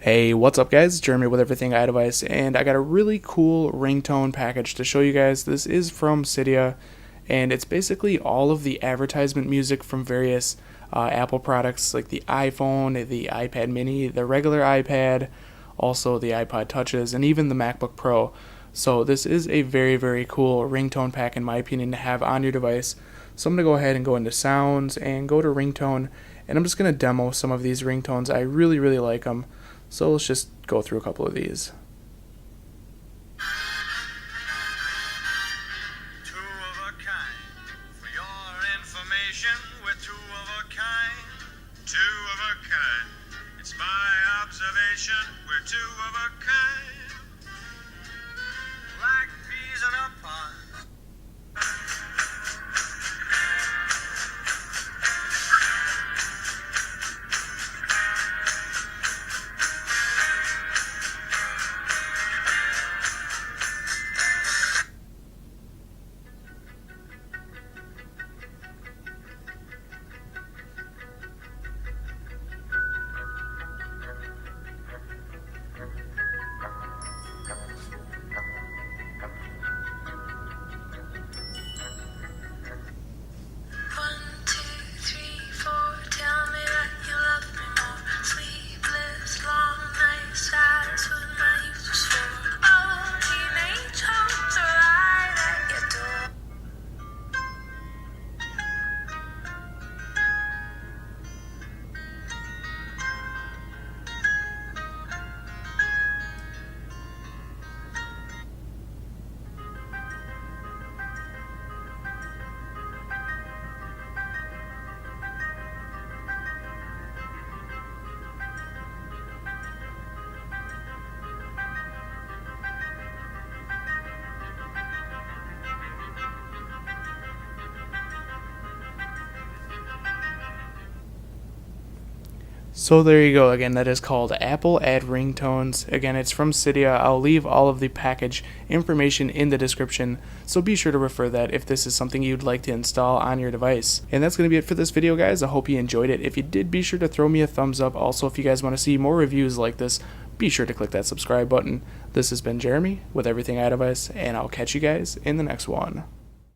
Hey, what's up guys? Jeremy with Everything iDevice, and I got a really cool ringtone package to show you guys. This is from Cydia, and it's basically all of the advertisement music from various Apple products like the iPhone, the iPad mini, the regular iPad, also the iPod touches, and even the MacBook Pro. So this is a very cool ringtone pack in my opinion to have on your device. So I'm going to go ahead and go into sounds and go to ringtone, and I'm just going to demo some of these ringtones. I really like them. So let's just go through a couple of these. Two of a kind. For your information, we're two of a kind. Two of a kind. It's my observation, we're two of a kind. Like peas in a pod. So there you go. Again, that is called Apple Ad Ringtones. Again, it's from Cydia. I'll leave all of the package information in the description, so be sure to refer that if this is something you'd like to install on your device. And that's going to be it for this video, guys. I hope you enjoyed it. If you did, be sure to throw me a thumbs up. Also, if you guys want to see more reviews like this, be sure to click that subscribe button. This has been Jeremy with Everything iDevice, and I'll catch you guys in the next one.